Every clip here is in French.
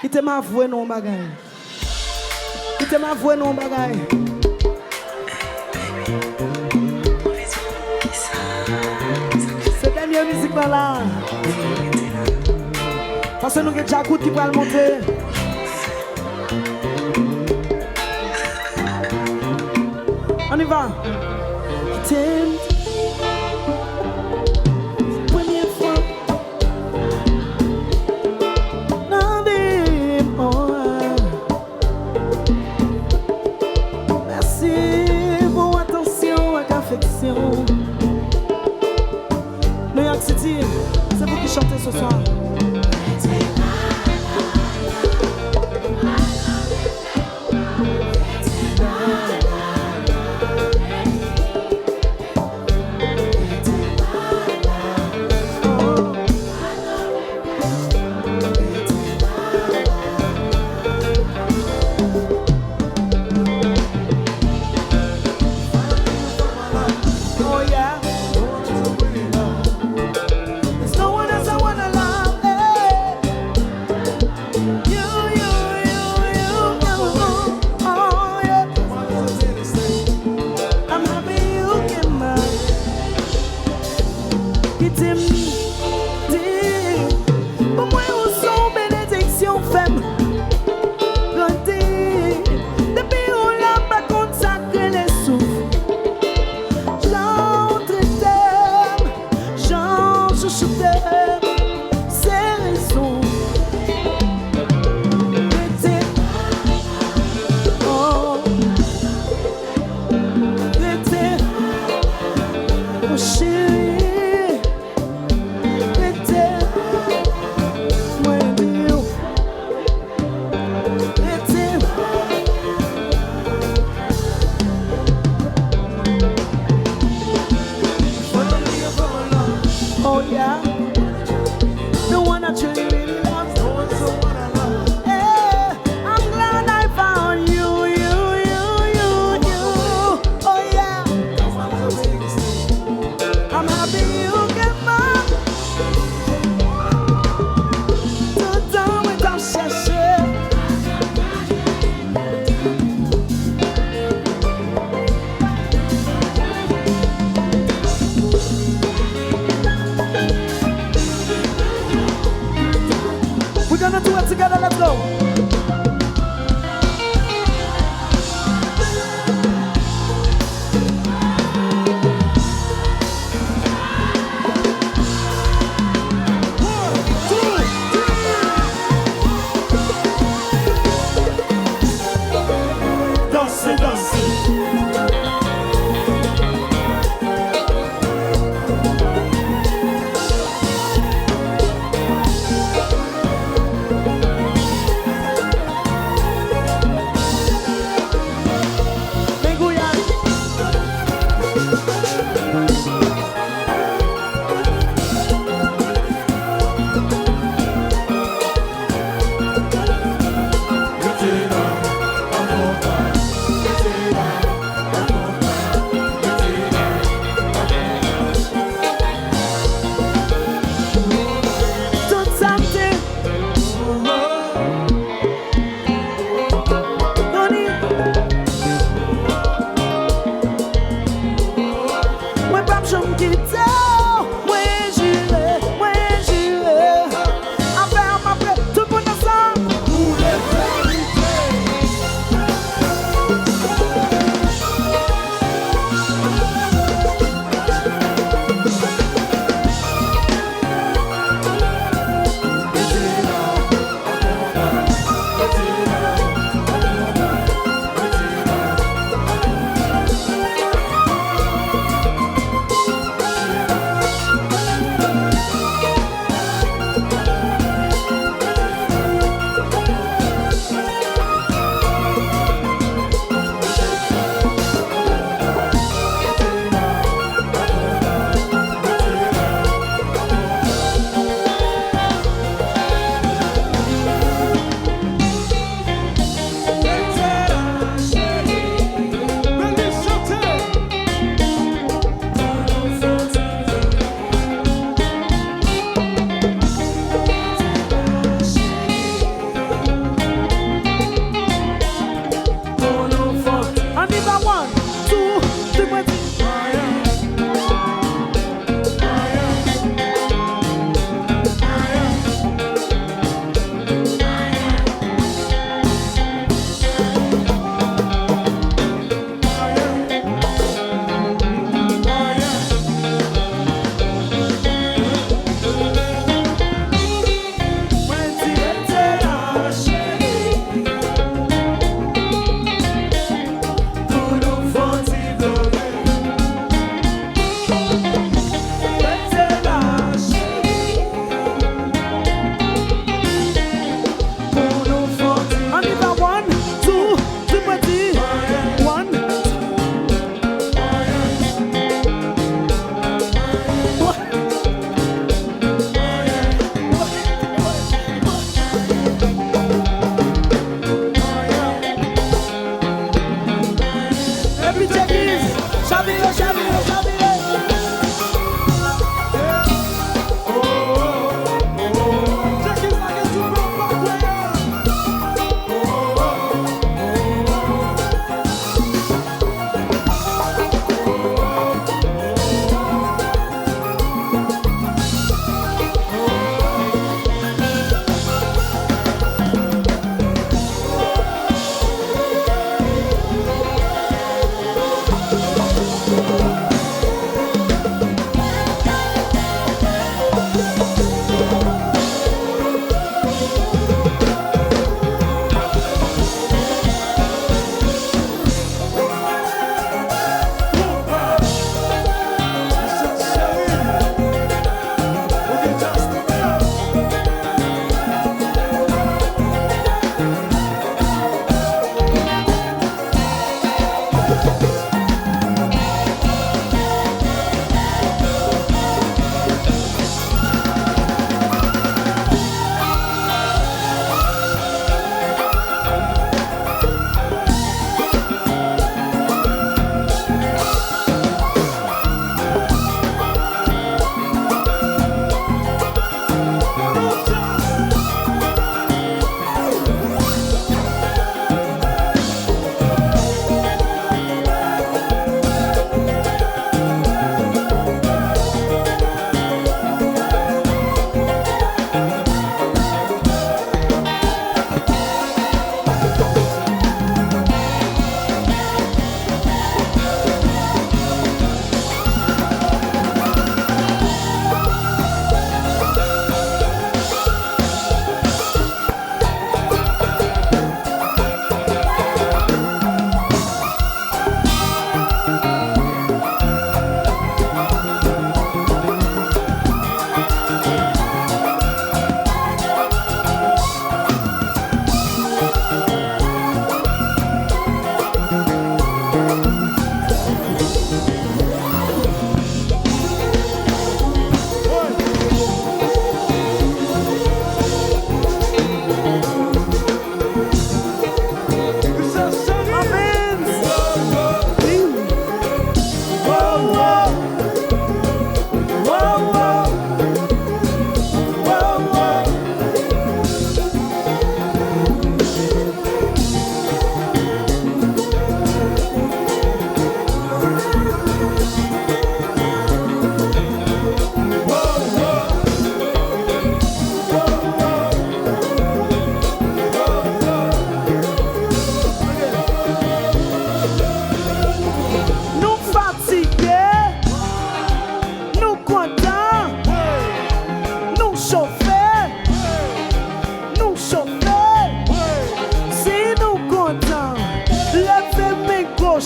Il te m'a avoué non bagaille. Il te m'a avoué non bagaille. Cette dernière musique là. Parce que nous avons déjà un coup qui va le monter. On y va. Première fois. Merci pour attention et affection. New York City, c'est vous qui chantez ce soir.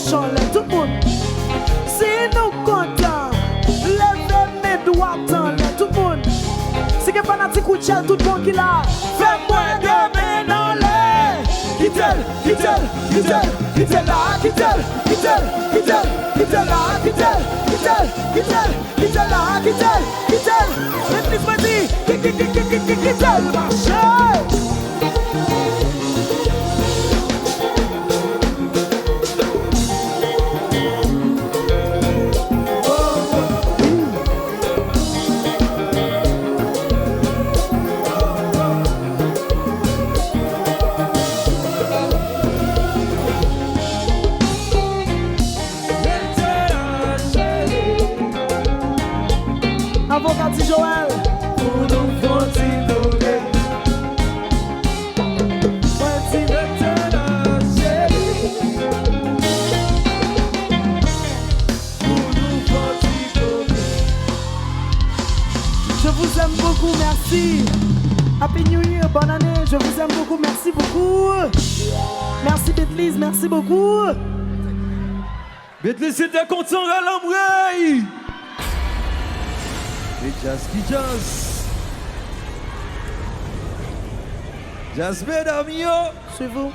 chant là, tout le monde. Si nous contents, levez mes doigts dans l'air, tout le monde. Si que fanatique ou tchel, tout le monde qui l'a. Fais-moi gagner dans l'air. Quitte-le, quitte-le, quitte-le, quitte-le là, quitte-le, quitte-le, quitte-le, quitte-le là, quitte-le, quitte-le, quitte-le, quitte-le là, quitte-le, quitte-le. L'église me dit, quitte-le, marchez. Avocat Joël, pour nous continuer. Je vous aime beaucoup, merci. Happy New Year, bonne année. Je vous aime beaucoup, merci beaucoup. Merci Betlise, merci beaucoup. Betlise, c'était content à l'embray. Et jazz qui jazz. Jazz, mesdames, yo. C'est vous.